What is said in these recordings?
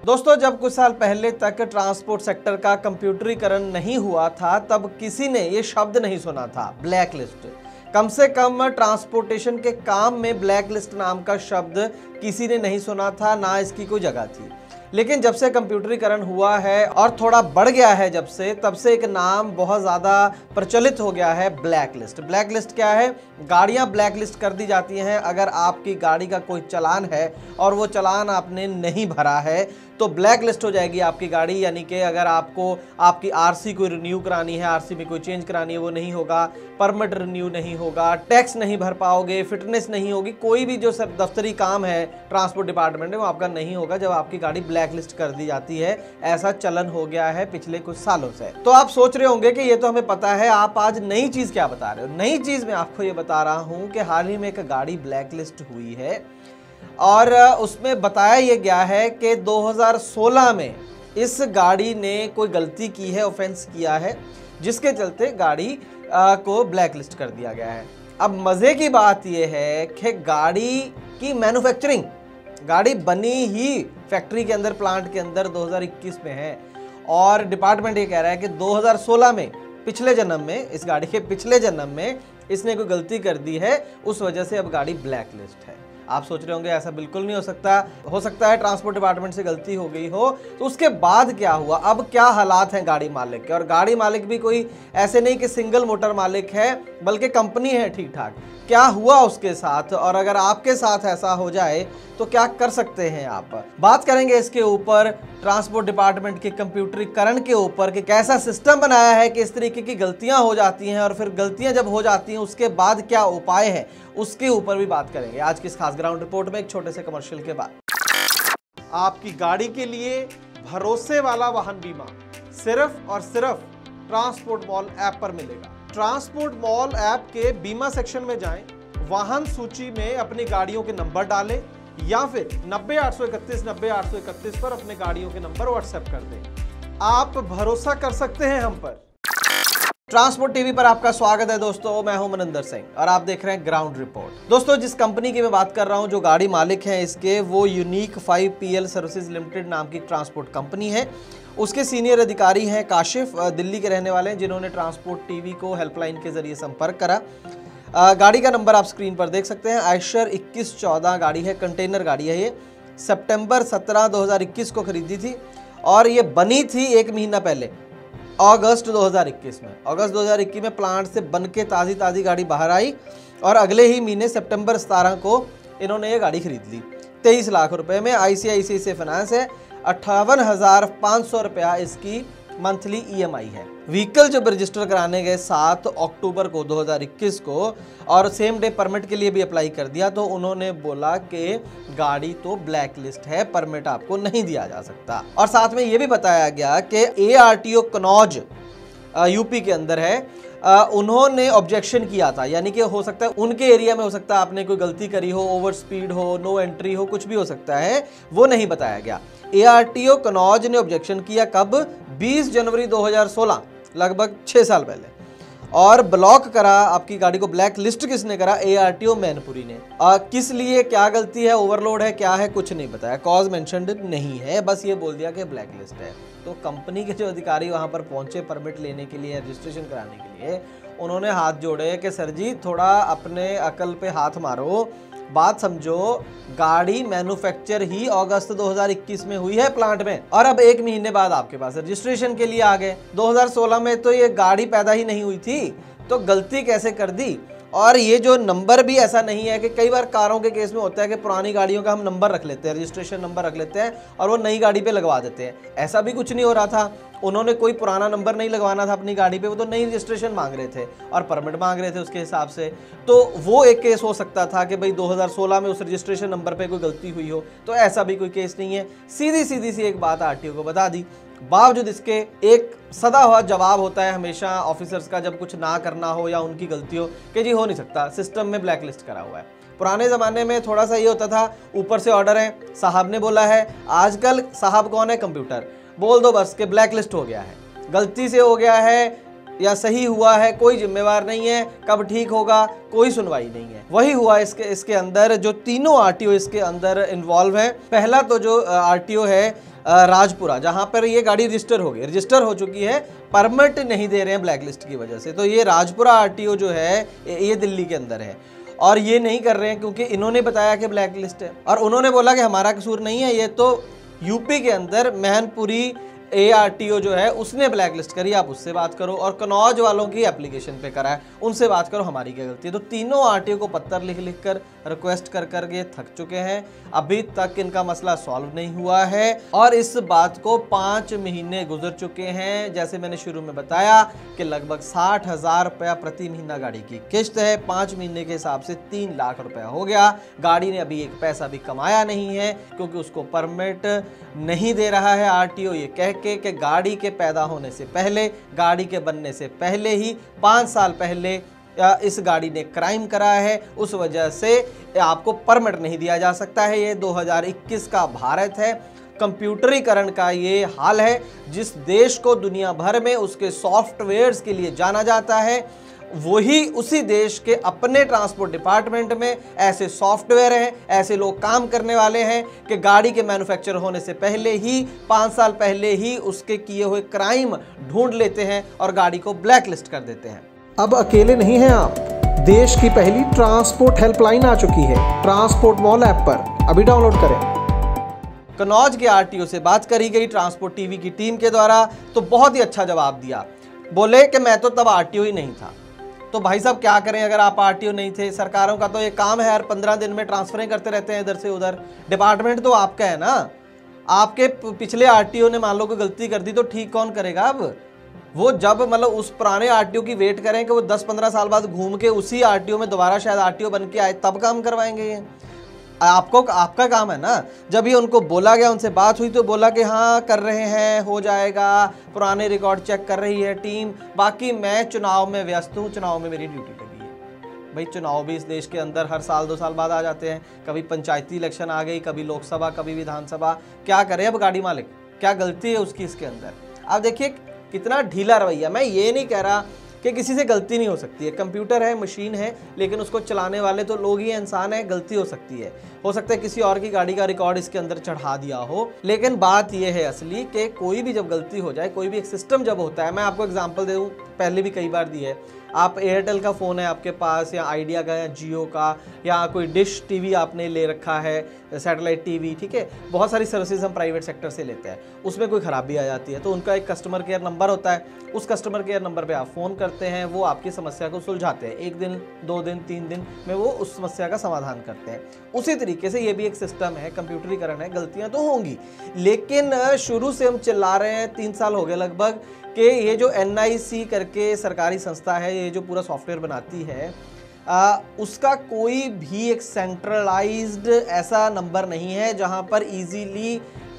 दोस्तों, जब कुछ साल पहले तक ट्रांसपोर्ट सेक्टर का कंप्यूटरीकरण नहीं हुआ था तब किसी ने ये शब्द नहीं सुना था, ब्लैक लिस्ट। कम से कम ट्रांसपोर्टेशन के काम में ब्लैक लिस्ट नाम का शब्द किसी ने नहीं सुना था, ना इसकी कोई जगह थी। लेकिन जब से कंप्यूटरीकरण हुआ है और थोड़ा बढ़ गया है जब से, तब से एक नाम बहुत ज़्यादा प्रचलित हो गया है, ब्लैक लिस्ट। ब्लैक लिस्ट क्या है? गाड़ियां ब्लैक लिस्ट कर दी जाती हैं अगर आपकी गाड़ी का कोई चालान है और वो चालान आपने नहीं भरा है तो ब्लैक लिस्ट हो जाएगी आपकी गाड़ी। यानी कि अगर आपको आपकी आरसी कोई रिन्यू करानी है, आरसी में कोई चेंज करानी है, वो नहीं होगा, परमिट रिन्यू नहीं होगा, टैक्स नहीं भर पाओगे, फिटनेस नहीं होगी, कोई भी जो सब दफ्तरी काम है ट्रांसपोर्ट डिपार्टमेंट में वो आपका नहीं होगा जब आपकी गाड़ी ब्लैक लिस्ट कर दी जाती है। ऐसा चलन हो गया है पिछले कुछ सालों से। तो आप सोच रहे होंगे कि ये तो हमें पता है, आप आज नई चीज क्या बता रहे हो? नई चीज मैं आपको ये बता रहा हूं कि हाल ही में एक गाड़ी ब्लैक लिस्ट हुई है और उसमें बताया यह गया है कि 2016 में इस गाड़ी ने कोई गलती की है, ऑफेंस किया है, जिसके चलते गाड़ी को ब्लैक लिस्ट कर दिया गया है। अब मजे की बात यह है कि गाड़ी की मैन्युफैक्चरिंग, गाड़ी बनी ही फैक्ट्री के अंदर, प्लांट के अंदर 2021 में है और डिपार्टमेंट ये कह रहा है कि 2016 में, पिछले जन्म में, इस गाड़ी के पिछले जन्म में इसने कोई गलती कर दी है, उस वजह से अब गाड़ी ब्लैक लिस्ट है। आप सोच रहे होंगे ऐसा बिल्कुल नहीं हो सकता है ट्रांसपोर्ट डिपार्टमेंट से गलती हो गई हो। तो उसके बाद क्या हुआ, अब क्या हालात हैं गाड़ी मालिक के? और गाड़ी मालिक भी कोई ऐसे नहीं कि सिंगल मोटर मालिक है, बल्कि कंपनी है ठीक ठाक। क्या हुआ उसके साथ और अगर आपके साथ ऐसा हो जाए तो क्या कर सकते हैं आप? बात करेंगे इसके ऊपर, ट्रांसपोर्ट डिपार्टमेंट के कंप्यूटरीकरण के ऊपर, कि कैसा सिस्टम बनाया है कि इस तरीके की गलतियां हो जाती हैं और फिर गलतियां जब हो जाती हैं उसके बाद क्या उपाय है, उसके ऊपर भी बात करेंगे आज की इस खास ग्राउंड रिपोर्ट में, एक छोटे से कमर्शियल के बाद। आपकी गाड़ी के लिए भरोसे वाला वाहन बीमा सिर्फ और सिर्फ ट्रांसपोर्ट मॉल ऐप पर मिलेगा। ट्रांसपोर्ट मॉल ऐप के बीमा सेक्शन में जाएं, वाहन सूची में अपनी गाड़ियों के नंबर डालें या फिर 90-831 पर अपने गाड़ियों के नंबर व्हाट्सएप कर दें। आप भरोसा कर सकते हैं हम पर। ट्रांसपोर्ट टीवी पर आपका स्वागत है दोस्तों, मैं हूं मनिंदर सिंह और आप देख रहे हैं ग्राउंड रिपोर्ट। दोस्तों, जिस कंपनी की मैं बात कर रहा हूं, जो गाड़ी मालिक हैं इसके, वो यूनिक 5PL सर्विसेज लिमिटेड नाम की ट्रांसपोर्ट कंपनी है। उसके सीनियर अधिकारी हैं काशिफ, दिल्ली के रहने वाले हैं, जिन्होंने ट्रांसपोर्ट टीवी को हेल्पलाइन के जरिए संपर्क करा। गाड़ी का नंबर आप स्क्रीन पर देख सकते हैं, आयशर 2114 गाड़ी है, कंटेनर गाड़ी है। ये सितंबर 17, 2021 को खरीदी थी और ये बनी थी 1 महीना पहले, अगस्त 2021 में। अगस्त 2021 में प्लांट से बन के ताज़ी गाड़ी बाहर आई और अगले ही महीने सितंबर 17 को इन्होंने ये गाड़ी खरीद ली 23 लाख रुपए में। ICICI से फाइनेंस है, 58,500 रुपया इसकी मंथली EMI है। व्हीकल जब रजिस्टर कराने गए 7 अक्टूबर को 2021 को और सेम डे परमिट के लिए भी अप्लाई कर दिया, तो उन्होंने बोला कि गाड़ी तो ब्लैक लिस्ट है, परमिट आपको नहीं दिया जा सकता। और साथ में ये भी बताया गया कि ARTO कनौज यूपी के अंदर है, उन्होंने ऑब्जेक्शन किया था। यानी कि हो सकता है उनके एरिया में, हो सकता है आपने कोई गलती करी हो, ओवर स्पीड हो, नो एंट्री हो, कुछ भी हो सकता है, वो नहीं बताया गया। ARTO कनौज ने ऑब्जेक्शन किया कब? 20 जनवरी 2016, लगभग 6 साल पहले। और ब्लॉक करा आपकी गाड़ी को, ब्लैक लिस्ट किसने करा? ARTO मैनपुरी ने। किस लिए, क्या गलती है, ओवरलोड है, क्या है, कुछ नहीं बताया, कॉज मेंशन्ड नहीं है, बस ये बोल दिया कि ब्लैक लिस्ट है। तो कंपनी के जो अधिकारी वहां पर पहुंचे परमिट लेने के लिए, रजिस्ट्रेशन कराने के लिए, उन्होंने हाथ जोड़े कि सर जी थोड़ा अपने अकल पे हाथ मारो, बात समझो, गाड़ी मैन्युफैक्चर ही अगस्त 2021 में हुई है प्लांट में और अब 1 महीने बाद आपके पास रजिस्ट्रेशन के लिए आ गए। 2016 में तो ये गाड़ी पैदा ही नहीं हुई थी, तो गलती कैसे कर दी? और ये जो नंबर भी ऐसा नहीं है कि कई बार कारों के केस में होता है कि पुरानी गाड़ियों का हम नंबर रख लेते हैं, रजिस्ट्रेशन नंबर रख लेते हैं और वो नई गाड़ी पे लगवा देते हैं। ऐसा भी कुछ नहीं हो रहा था, उन्होंने कोई पुराना नंबर नहीं लगवाना था अपनी गाड़ी पे, वो तो नई रजिस्ट्रेशन मांग रहे थे और परमिट मांग रहे थे उसके हिसाब से। तो वो एक केस हो सकता था कि भाई 2016 में उस रजिस्ट्रेशन नंबर पे कोई गलती हुई हो, तो ऐसा भी कोई केस नहीं है। सीधी सी एक बात RTO को बता दी। बावजूद इसके एक सदा हुआ जवाब होता है हमेशा ऑफिसर्स का, जब कुछ ना करना हो या उनकी गलती हो, कि जी हो नहीं सकता, सिस्टम में ब्लैक लिस्ट करा हुआ है। पुराने ज़माने में थोड़ा सा ये होता था, ऊपर से ऑर्डर है, साहब ने बोला है। आजकल साहब कौन है? कंप्यूटर। बोल दो बस कि ब्लैक लिस्ट हो गया है, गलती से हो गया है, या सही हुआ है कोई जिम्मेवार नहीं है, कब ठीक होगा कोई सुनवाई नहीं है। वही हुआ इसके अंदर जो तीनों आरटीओ इसके अंदर इन्वॉल्व है। पहला तो जो आरटीओ है राजपुरा, जहां पर ये गाड़ी रजिस्टर हो चुकी है, परमिट नहीं दे रहे हैं ब्लैक लिस्ट की वजह से। तो ये राजपुरा आरटीओ जो है ये दिल्ली के अंदर है और ये नहीं कर रहे हैं क्योंकि इन्होंने बताया कि ब्लैक लिस्ट है और उन्होंने बोला कि हमारा कसूर नहीं है, ये तो यूपी के अंदर मैनपुरी ARTO जो है उसने ब्लैक लिस्ट करी, आप उससे बात करो, और कनौज वालों की एप्लीकेशन पे करा है, उनसे बात करो, हमारी क्या गलती है। तो तीनों आरटीओ को पत्थर लिख कर रिक्वेस्ट कर ये थक चुके हैं, अभी तक इनका मसला सॉल्व नहीं हुआ है और इस बात को 5 महीने गुजर चुके हैं। जैसे मैंने शुरू में बताया कि लगभग 60,000 रुपया प्रति महीना गाड़ी की किस्त है, 5 महीने के हिसाब से 3 लाख रुपया हो गया। गाड़ी ने अभी एक पैसा भी कमाया नहीं है क्योंकि उसको परमिट नहीं दे रहा है आरटीओ, ये कह के गाड़ी के पैदा होने से पहले, गाड़ी के बनने से पहले ही 5 साल पहले इस गाड़ी ने क्राइम करा है, उस वजह से आपको परमिट नहीं दिया जा सकता है। ये 2021 का भारत है, कंप्यूटरीकरण का ये हाल है। जिस देश को दुनिया भर में उसके सॉफ्टवेयर्स के लिए जाना जाता है, वही उसी देश के अपने ट्रांसपोर्ट डिपार्टमेंट में ऐसे सॉफ्टवेयर हैं, ऐसे लोग काम करने वाले हैं कि गाड़ी के मैन्युफैक्चर होने से पहले ही 5 साल पहले ही उसके किए हुए क्राइम ढूंढ लेते हैं और गाड़ी को ब्लैक लिस्ट कर देते हैं। अब अकेले नहीं हैं आप, देश की पहली ट्रांसपोर्ट हेल्पलाइन आ चुकी है ट्रांसपोर्ट मॉल ऐप पर, अभी डाउनलोड करें। कनौज के आरटीओ से बात करी गई ट्रांसपोर्ट टीवी की टीम के द्वारा, तो बहुत ही अच्छा जवाब दिया। बोले कि मैं तो तब आरटीओ ही नहीं था। तो भाई साहब क्या करें अगर आप आरटीओ नहीं थे? सरकारों का तो ये काम है, हर 15 दिन में ट्रांसफरिंग करते रहते हैं इधर से उधर। डिपार्टमेंट तो आपका है ना, आपके पिछले आरटीओ ने मान लो कोई गलती कर दी तो ठीक कौन करेगा? अब वो जब मतलब उस पुराने आरटीओ की वेट करें कि वो 10-15 साल बाद घूम के उसी आरटीओ में दोबारा शायद आरटीओ बन के आए, तब काम करवाएंगे ये? आपका काम है ना। जब ये उनको बोला गया, उनसे बात हुई तो बोला कि हाँ कर रहे हैं, हो जाएगा, पुराने रिकॉर्ड चेक कर रही है टीम, बाकी मैं चुनाव में व्यस्त हूँ, चुनाव में मेरी ड्यूटी लगी है। भाई चुनाव भी इस देश के अंदर हर साल 2 साल बाद आ जाते हैं, कभी पंचायती इलेक्शन आ गई, कभी लोकसभा, कभी विधानसभा, क्या करे अब गाड़ी मालिक, क्या गलती है उसकी इसके अंदर? आप देखिए कितना ढीला रवैया। मैं ये नहीं कह रहा कि किसी से गलती नहीं हो सकती है, कंप्यूटर है, मशीन है, लेकिन उसको चलाने वाले तो लोग ही हैं, इंसान है, गलती हो सकती है। हो सकता है किसी और की गाड़ी का रिकॉर्ड इसके अंदर चढ़ा दिया हो, लेकिन बात यह है असली कि कोई भी जब गलती हो जाए, कोई भी एक सिस्टम जब होता है, मैं आपको एग्जांपल दे दूं, पहले भी कई बार दी है, आप एयरटेल का फ़ोन है आपके पास, या आइडिया का, या जियो का, या कोई डिश टीवी आपने ले रखा है, सैटेलाइट टीवी, ठीक है, बहुत सारी सर्विसेज हम प्राइवेट सेक्टर से लेते हैं, उसमें कोई ख़राबी आ जाती है तो उनका एक कस्टमर केयर नंबर होता है, उस कस्टमर केयर नंबर पे आप फ़ोन करते हैं, वो आपकी समस्या को सुलझाते हैं, 1 दिन 2 दिन 3 दिन में वो उस समस्या का समाधान करते हैं। उसी तरीके से ये भी एक सिस्टम है, कंप्यूटरीकरण है, गलतियाँ तो होंगी, लेकिन शुरू से हम चिल्ला रहे हैं, 3 साल हो गए लगभग, कि ये जो NIC करके सरकारी संस्था है, ये जो पूरा सॉफ्टवेयर बनाती है, उसका कोई भी एक सेंट्रलाइज्ड ऐसा नंबर नहीं है जहां पर इजीली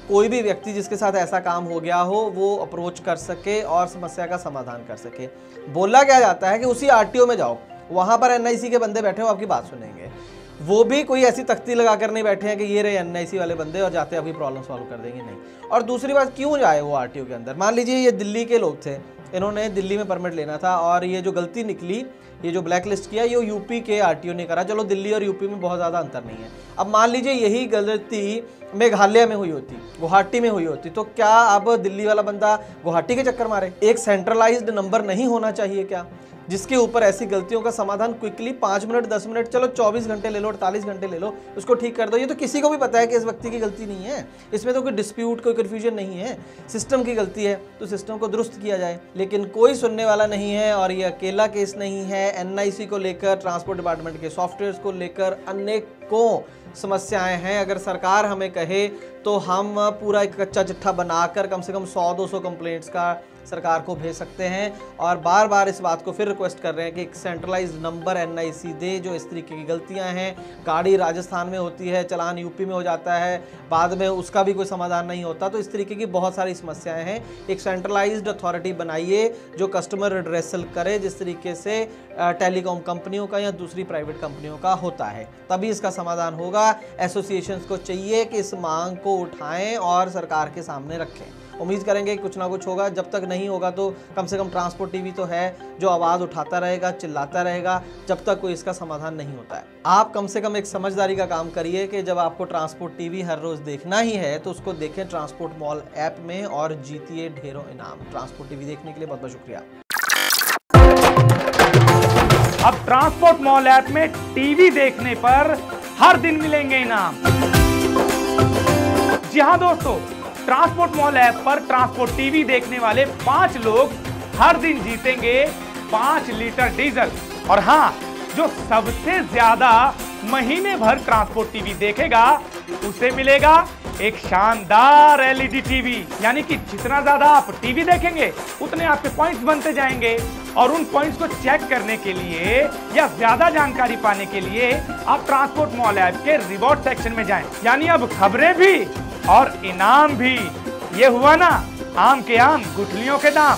कोई भी व्यक्ति जिसके साथ ऐसा काम हो गया हो वो अप्रोच कर सके और समस्या का समाधान कर सके। बोला क्या जाता है कि उसी आरटीओ में जाओ, वहां पर NIC के बंदे बैठे हो, आपकी बात सुनेंगे। वो भी कोई ऐसी तख्ती लगा कर नहीं बैठे हैं कि ये रहे NIC वाले बंदे और जाते अभी प्रॉब्लम सॉल्व कर देंगे, नहीं। और दूसरी बात, क्यों जाए वो आरटीओ के अंदर? मान लीजिए ये दिल्ली के लोग थे, इन्होंने दिल्ली में परमिट लेना था और ये जो गलती निकली, ये जो ब्लैक लिस्ट किया, ये यूपी के आरटीओ ने करा। चलो दिल्ली और यूपी में बहुत ज़्यादा अंतर नहीं है। अब मान लीजिए यही गलती मेघालय में हुई होती, गुवाहाटी में हुई होती, तो क्या अब दिल्ली वाला बंदा गुवाहाटी के चक्कर मारे? एक सेंट्रलाइज्ड नंबर नहीं होना चाहिए क्या, जिसके ऊपर ऐसी गलतियों का समाधान क्विकली 5 मिनट 10 मिनट, चलो 24 घंटे ले लो, 48 घंटे ले लो, उसको ठीक कर दो। ये तो किसी को भी पता है कि इस व्यक्ति की गलती नहीं है, इसमें तो कोई डिस्प्यूट, कोई कन्फ्यूजन नहीं है, सिस्टम की गलती है, तो सिस्टम को दुरुस्त किया जाए। लेकिन कोई सुनने वाला नहीं है और ये अकेला केस नहीं है। NIC को लेकर, ट्रांसपोर्ट डिपार्टमेंट के सॉफ्टवेयर को लेकर अनेकों समस्याएं हैं। अगर सरकार हमें कहे तो हम पूरा एक कच्चा चिट्ठा बनाकर कम से कम 100-200 कंप्लेंट्स का सरकार को भेज सकते हैं और बार बार इस बात को फिर रिक्वेस्ट कर रहे हैं कि एक सेंट्रलाइज्ड नंबर NIC दे जो इस तरीके की गलतियां हैं। गाड़ी राजस्थान में होती है, चलान यूपी में हो जाता है, बाद में उसका भी कोई समाधान नहीं होता, तो इस तरीके की बहुत सारी समस्याएं हैं। एक सेंट्रलाइज्ड अथॉरिटी बनाइए जो कस्टमर रिड्रेसल करे, जिस तरीके से टेलीकॉम कंपनियों का या दूसरी प्राइवेट कंपनियों का होता है, तभी इसका समाधान होगा। एसोसिएशंस को चाहिए कि इस मांग को उठाएं और सरकार के सामने रखें उम्मीद करेंगे कि कुछ ना कुछ होगा। जब तक नहीं होगा तो कम से कम ट्रांसपोर्ट टीवी तो है जो आवाज़ उठाता रहेगा, चिल्लाता रहेगा जब तक कोई इसका समाधान नहीं होता है। आप कम से कम एक समझदारी का काम करिए कि जब आपको ट्रांसपोर्ट टीवी हर रोज़ देखना ही है तो उसको देखें ट्रांसपोर्ट मॉल ऐप में और जीतिए ढेरों इनाम। ट्रांसपोर्ट टीवी देखने के लिए बहुत बहुत शुक्रिया। अब ट्रांसपोर्ट मॉल ऐप में टीवी देखने पर हर दिन मिलेंगे इनाम। जी हां दोस्तों, ट्रांसपोर्ट मॉल ऐप पर ट्रांसपोर्ट टीवी देखने वाले 5 लोग हर दिन जीतेंगे 5 लीटर डीजल। और हां, जो सबसे ज्यादा महीने भर ट्रांसपोर्ट टीवी देखेगा उसे मिलेगा एक शानदार एलईडी टीवी। यानी कि जितना ज्यादा आप टीवी देखेंगे उतने आपके पॉइंट्स बनते जाएंगे। और उन पॉइंट्स को चेक करने के लिए या ज्यादा जानकारी पाने के लिए आप ट्रांसपोर्ट मॉल ऐप के रिवॉर्ड सेक्शन में जाएं। यानी अब खबरें भी और इनाम भी। ये हुआ ना आम के आम गुठलियों के दाम।